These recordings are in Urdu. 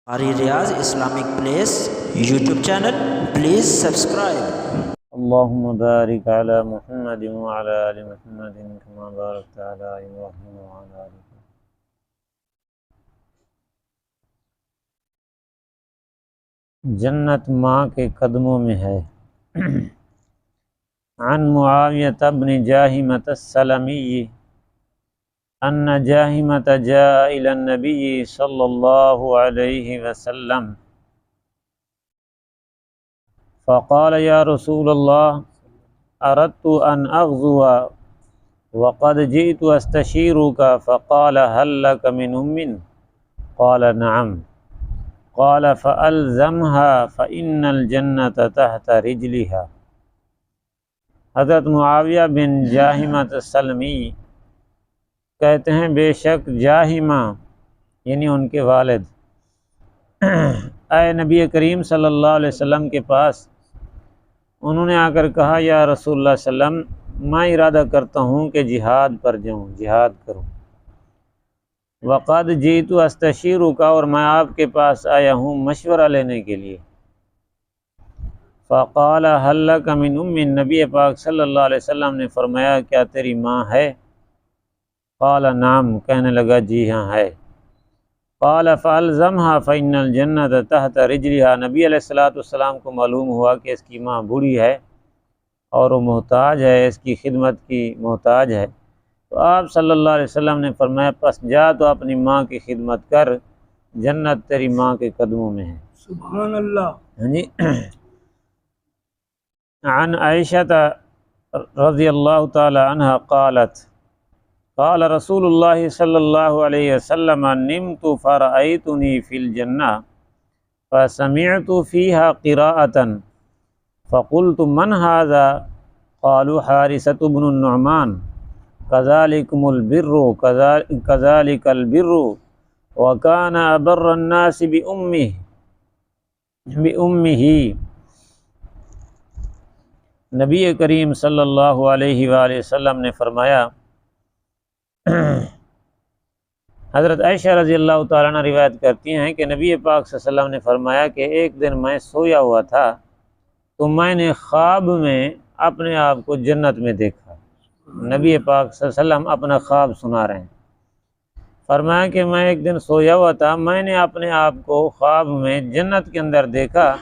قاری Riaz Islamic place YouTube channel please subscribe. اللهم بارك على محمد وعلى آل محمد كما باركت على إبراهيم وعلى آل إبراهيم. جنت ماں کے قدموں میں ہے۔ عن معاویة بن جاہمة السلمی ان جاہمة جاء إلى النبي صلى الله عليه وسلم فقال يا رسول الله أردت أن أغزو وقد جئت أستشيرك فقال هل لك من أم؟ قال نعم. قال فألزمها فإن الجنة تحت رجلها۔ حضرت معاویہ بن جاہمۃ السلمی کہتے ہیں بے شک جاہمہ یعنی ان کے والد آئے نبی کریم صلی اللہ علیہ وسلم کے پاس، انہوں نے آ کر کہا یا رسول اللہ صلی اللہ علیہ وسلم میں ارادہ کرتا ہوں کہ جہاد پر جاؤں، جہاد کروں۔ وقد جئت استشیرک، اور میں آپ کے پاس آیا ہوں مشورہ لینے کے لیے۔ فقال هل لك من ام، نبی پاک صلی اللہ علیہ وسلم نے فرمایا کیا تیری ماں ہے؟ قال نعم، کہنے لگا جی ہاں ہے۔ قال فالزمها فإن الجنة تحت رجلها، نبی علیہ السلام کو معلوم ہوا کہ اس کی ماں بوڑھی ہے اور وہ محتاج ہے، اس کی خدمت کی محتاج ہے، تو آپ صلی اللہ علیہ وسلم نے فرمایا پس جا تو اپنی ماں کی خدمت کر، جنت تیری ماں کے قدموں میں ہے۔ سبحان اللہ۔ جی عن عائشہ رضی اللہ تعالی عنہ قالت قال رسول اللہ صلی اللہ علیہ وسلم نمت فرأیتنی فی الجنہ فسمعت فیہا قراءة فقلت من هذا؟ قالوا حارثة بن النعمان كذلكم البر كذلك البر وكان أبر الناس بأمه۔ نبی کریم صلی اللہ علیہ وآلہ وسلم نے فرمایا، حضرت عائشہ رضی اللہ تعالیٰ عنہ روایت کرتی ہیں کہ نبی پاک صلی اللہ علیہ وسلم نے فرمایا کہ ایک دن میں سویا ہوا تھا تو میں نے خواب میں اپنے آپ کو جنت میں دیکھا۔ نبی پاک صلی اللہ علیہ وسلم اپنا خواب سنا رہے ہیں۔ فرمایا کہ میں ایک دن سویا ہوا تھا، میں نے اپنے آپ کو خواب میں جنت کے اندر دیکھا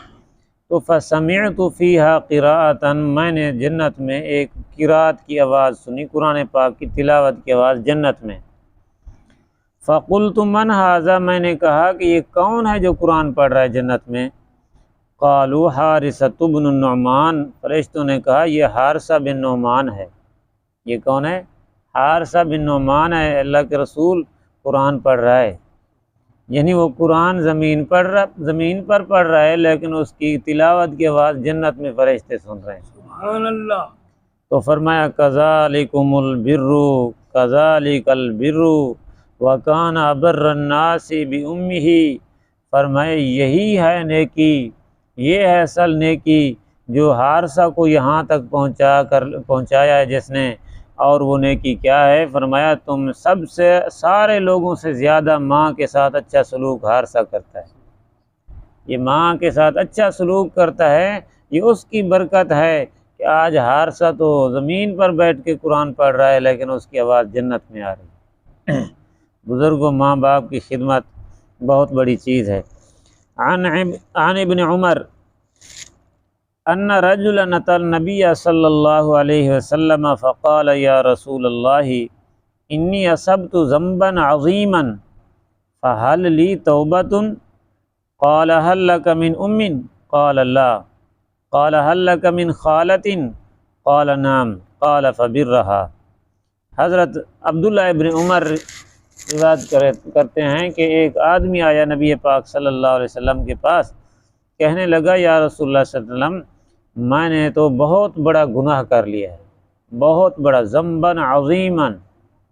تو فسمعت فیہا قراءة، میں نے جنت میں ایک قرات کی آواز سنی، قرآن پاک کی تلاوت کی آواز جنت میں۔ فقلت من ھذا، میں نے کہا کہ یہ کون ہے جو قرآن پڑھ رہا ہے جنت میں؟ قالوا حارثة بن النعمان، فرشتوں نے کہا یہ حارثہ بن نعمان ہے۔ یہ کون ہے؟ حارثہ بن نعمان ہے، اللہ کے رسول قرآن پڑھ رہا ہے، یعنی وہ قرآن زمین پر پڑھ رہا ہے لیکن اس کی تلاوت کی آواز جنت میں فرشتے سن رہے ہیں۔ سبحان اللہ۔ تو فرمایا کذالکم البر کذالک البر وکان ابر الناس بامہ، فرمایا یہی ہے نیکی، یہ ہے اصل نیکی جو حارثہ کو یہاں تک پہنچایا ہے جس نے، اور وہ نیکی کیا ہے؟ فرمایا تم سب سے سارے لوگوں سے زیادہ ماں کے ساتھ اچھا سلوک حارثہ کرتا ہے، یہ ماں کے ساتھ اچھا سلوک کرتا ہے، یہ اس کی برکت ہے کہ آج حارثہ تو زمین پر بیٹھ کے قرآن پڑھ رہا ہے لیکن اس کی آواز جنت میں آ رہی ہے۔ بزرگوں، ماں باپ کی خدمت بہت بڑی چیز ہے۔ عن ابن عمر ان رجلا اتى النبي صلی اللہ علیہ وسلم فقال یا رسول اللہ انی اصبت ذنبا عظیما فهل لی توبۃ؟ قال هل لك من ام؟ قال لا۔ قال هل لك من خالۃ؟ قال نعم۔ قال فبرها۔ حضرت عبداللہ ابن عمر روایت کرتے ہیں کہ ایک آدمی آیا نبی پاک صلی اللہ علیہ وسلم کے پاس، کہنے لگا یا رسول اللہ صلی اللہ علیہ وسلم میں نے تو بہت بڑا گناہ کر لیا ہے، بہت بڑا، ذنبا عظیما،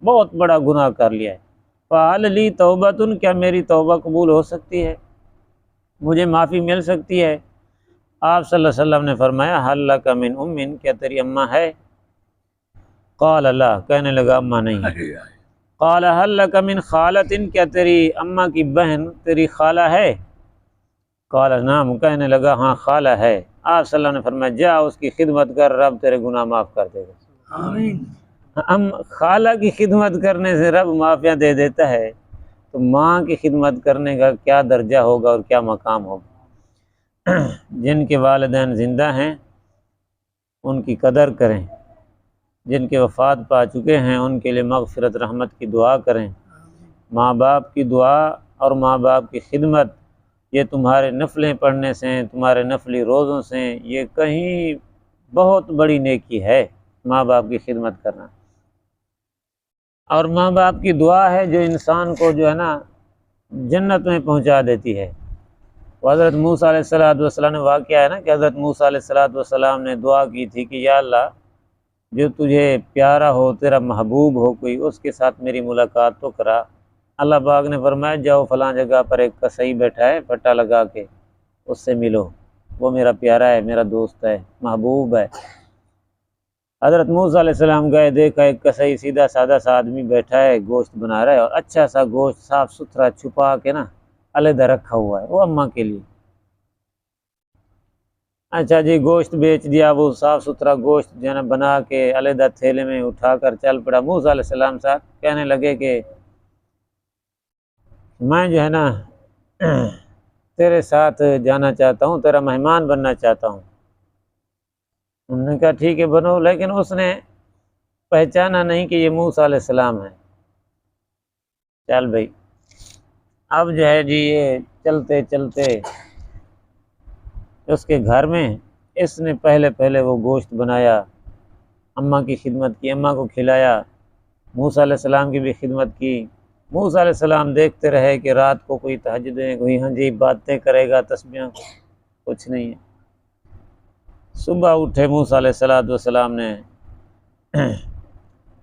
بہت بڑا گناہ کر لیا ہے، فہل لی توبۃ، کیا میری توبہ قبول ہو سکتی ہے، مجھے معافی مل سکتی ہے؟ آپ صلی اللہ علیہ وسلم نے فرمایا هل لك من ام، کیا تیری اماں ہے؟ قال لا، کہنے لگا اماں نہیں ہے۔ قال هل لك من خالۃ، کیا تیری اماں کی بہن، تیری خالہ ہے؟ قال نعم، کہنے لگا ہاں خالہ ہے۔ آپ صلی اللہ علیہ وسلم نے فرمایا جا اس کی خدمت کر، رب تیرے گناہ معاف کر دے گا۔ آمین۔ ہم خالہ کی خدمت کرنے سے رب معافیاں دے دیتا ہے، تو ماں کی خدمت کرنے کا کیا درجہ ہوگا اور کیا مقام ہوگا۔ جن کے والدین زندہ ہیں ان کی قدر کریں، جن کے وفات پا چکے ہیں ان کے لیے مغفرت رحمت کی دعا کریں۔ ماں باپ کی دعا اور ماں باپ کی خدمت یہ تمہارے نفلیں پڑھنے سے، تمہارے نفلی روزوں سے، یہ کہیں بہت بڑی نیکی ہے ماں باپ کی خدمت کرنا۔ اور ماں باپ کی دعا ہے جو انسان کو جو ہے نا جنت میں پہنچا دیتی ہے۔ حضرت موسیٰ علیہ السلام نے واقعہ ہے نا کہ حضرت موسیٰ علیہ السلام نے دعا کی تھی کہ یا اللہ جو تجھے پیارا ہو، تیرا محبوب ہو کوئی، اس کے ساتھ میری ملاقات تو کرا۔ اللہ پاک نے فرمایا جاؤ فلاں جگہ پر ایک کسائی بیٹھا ہے، پٹا لگا کے اس سے ملو، وہ میرا پیارا ہے، میرا دوست ہے، محبوب ہے۔ حضرت موسیٰ علیہ السلام گئے، دیکھا ایک کسائی سیدھا سادہ سا آدمی بیٹھا ہے، گوشت بنا رہا ہے، اور اچھا سا گوشت صاف ستھرا چھپا کے نا علیحدہ رکھا ہوا ہے، وہ اماں کے لیے۔ اچھا جی گوشت بیچ دیا، وہ صاف ستھرا گوشت جو ہے نا بنا کے علیحدہ تھیلے میں اٹھا کر چل پڑا۔ موسیٰ علیہ السلام صاحب کہنے لگے کہ میں جو ہے نا تیرے ساتھ جانا چاہتا ہوں، تیرا مہمان بننا چاہتا ہوں۔ انہوں نے کہا ٹھیک ہے بنو، لیکن اس نے پہچانا نہیں کہ یہ موسیٰ علیہ السلام ہے۔ چل بھائی، اب جو ہے جی یہ چلتے چلتے اس کے گھر میں اس نے پہلے وہ گوشت بنایا، اماں کی خدمت کی، اماں کو کھلایا، موسیٰ علیہ السلام کی بھی خدمت کی۔ موسیٰ علیہ السلام دیکھتے رہے کہ رات کو کوئی تہجدیں، کوئی ہاں جی باتیں کرے گا، تسبیحاں، کچھ نہیں ہے۔ صبح اٹھے موسیٰ علیہ السلام نے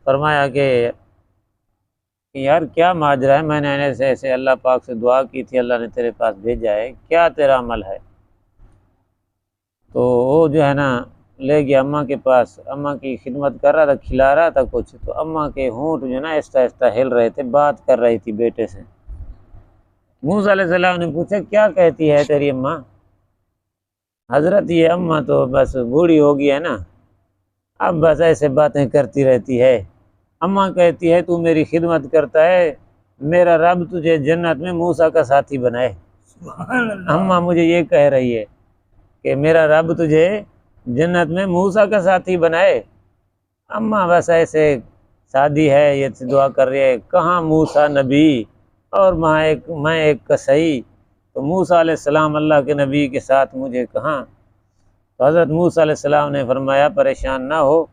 فرمایا کہ یار کیا ماجرا ہے، میں نے ایسے اللہ پاک سے دعا کی تھی، اللہ نے تیرے پاس بھیجا ہے، کیا تیرا عمل ہے؟ تو وہ جو ہے نا لے گیا اماں کے پاس، اماں کی خدمت کر رہا تھا، کھلا رہا تھا کچھ، تو اماں کے ہونٹ جو ہے نا آہستہ آہستہ ہل رہے تھے، بات کر رہی تھی بیٹے سے۔ موسیٰ علیہ السلام نے پوچھا کیا کہتی ہے تیری اماں؟ حضرت یہ اماں تو بس بوڑھی ہو گئی ہے نا، اب بس ایسے باتیں کرتی رہتی ہے۔ اماں کہتی ہے تو میری خدمت کرتا ہے، میرا رب تجھے جنت میں موسیٰ کا ساتھی بنائے۔ سبحان اللہ۔ اماں مجھے یہ کہہ رہی ہے کہ میرا رب تجھے جنت میں موسیٰ کا ساتھی بنائے۔ اماں بس ایسے شادی ہے یہ دعا کر رہی ہے، کہاں موسیٰ نبی اور میں ایک کسائی، تو موسیٰ علیہ السلام اللہ کے نبی کے ساتھ مجھے کہاں۔ تو حضرت موسیٰ علیہ السلام نے فرمایا پریشان نہ ہو،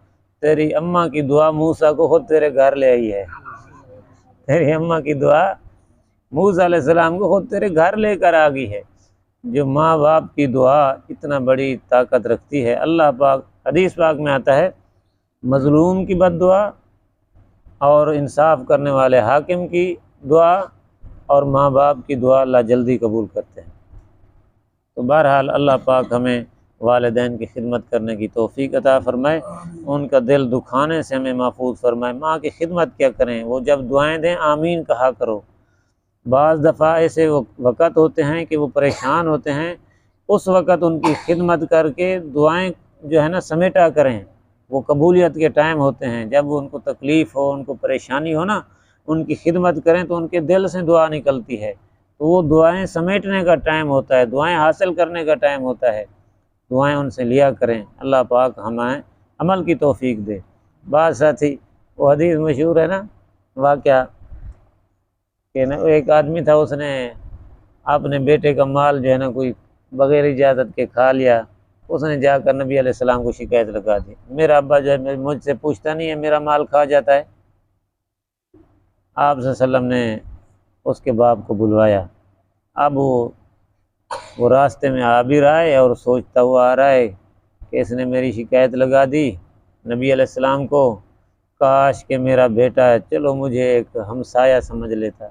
تیری اماں کی دعا موسیٰ کو خود تیرے گھر لے آئی ہے۔ تیری اماں کی دعا موسیٰ علیہ السلام کو خود تیرے گھر لے کر آ گئی ہے۔ جو ماں باپ کی دعا اتنا بڑی طاقت رکھتی ہے۔ اللہ پاک حدیث پاک میں آتا ہے مظلوم کی بد دعا اور انصاف کرنے والے حاکم کی دعا اور ماں باپ کی دعا اللہ جلدی قبول کرتے ہیں۔ تو بہرحال اللہ پاک ہمیں والدین کی خدمت کرنے کی توفیق عطا فرمائے، ان کا دل دکھانے سے ہمیں محفوظ فرمائے۔ ماں کی خدمت کیا کریں، وہ جب دعائیں دیں آمین کہا کرو۔ بعض دفعہ ایسے وقت ہوتے ہیں کہ وہ پریشان ہوتے ہیں، اس وقت ان کی خدمت کر کے دعائیں جو ہے نا سمیٹا کریں۔ وہ قبولیت کے ٹائم ہوتے ہیں، جب ان کو تکلیف ہو، ان کو پریشانی ہو نا، ان کی خدمت کریں تو ان کے دل سے دعا نکلتی ہے، تو وہ دعائیں سمیٹنے کا ٹائم ہوتا ہے، دعائیں حاصل کرنے کا ٹائم ہوتا ہے۔ دعائیں ان سے لیا کریں، اللہ پاک ہمیں عمل کی توفیق دے۔ بعض ساتھی وہ حدیث مشہور ہے نا واقعہ کہ نا ایک آدمی تھا، اس نے اپنے بیٹے کا مال جو ہے نا کوئی بغیر اجازت کے کھا لیا، اس نے جا کر نبی علیہ السلام کو شکایت لگا دی، میرا ابا جو ہے مجھ سے پوچھتا نہیں ہے، میرا مال کھا جاتا ہے۔ آپ صلی اللہ علیہ وسلم نے اس کے باپ کو بلوایا۔ اب وہ راستے میں آ بھی رہا ہے اور سوچتا ہوا آ رہا ہے کہ اس نے میری شکایت لگا دی نبی علیہ السلام کو، کاش کہ میرا بیٹا ہے، چلو مجھے ایک ہمسایہ سمجھ لیتا۔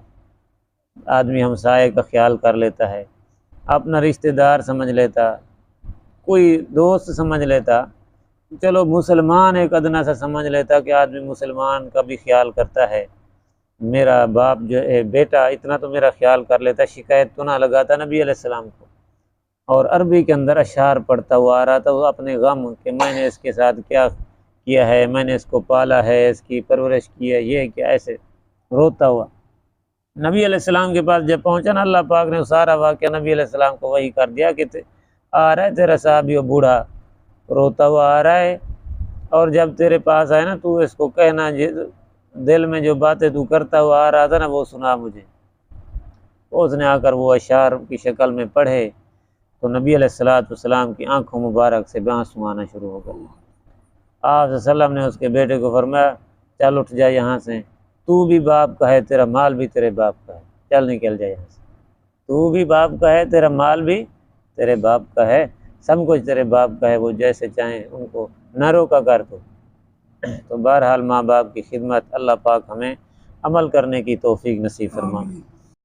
آدمی ہمسائے کا خیال کر لیتا ہے، اپنا رشتہ دار سمجھ لیتا، کوئی دوست سمجھ لیتا، چلو مسلمان ایک ادنا سا سمجھ لیتا کہ آدمی مسلمان کا بھی خیال کرتا ہے، میرا باپ جو ہے بیٹا اتنا تو میرا خیال کر لیتا، شکایت تو نہ لگاتا نبی علیہ السلام کو۔ اور عربی کے اندر اشعار پڑھتا ہوا آ رہا تھا، وہ اپنے غم کہ میں نے اس کے ساتھ کیا کیا ہے، میں نے اس کو پالا ہے، اس کی پرورش کی ہے، یہ کیا، ایسے روتا ہوا نبی علیہ السلام کے پاس جب پہنچا نا، اللہ پاک نے سارا واقعہ نبی علیہ السلام کو وحی کر دیا کہ آ رہا ہے تیرا صحابی و بوڑھا روتا ہوا آ رہا ہے، اور جب تیرے پاس آئے نا تو اس کو کہنا دل میں جو باتیں تو کرتا ہوا آ رہا تھا نا وہ سنا مجھے۔ اس نے آ کر وہ اشعار کی شکل میں پڑھے تو نبی علیہ السلام کی آنکھوں مبارک سے آنسو آنا شروع ہو گئے۔ آپ صلی اللہ علیہ وسلم نے اس کے بیٹے کو فرمایا چل اٹھ جا یہاں سے، تو بھی باپ کا ہے، تیرا مال بھی تیرے باپ کا ہے، چل نکل جا یہاں سے، تو بھی باپ کا ہے، تیرا مال بھی تیرے باپ کا ہے، سب کچھ تیرے باپ کا ہے، وہ جیسے چاہیں ان کو نہ روکا کر تو بہرحال ماں باپ کی خدمت، اللہ پاک ہمیں عمل کرنے کی توفیق نصیب فرمائے۔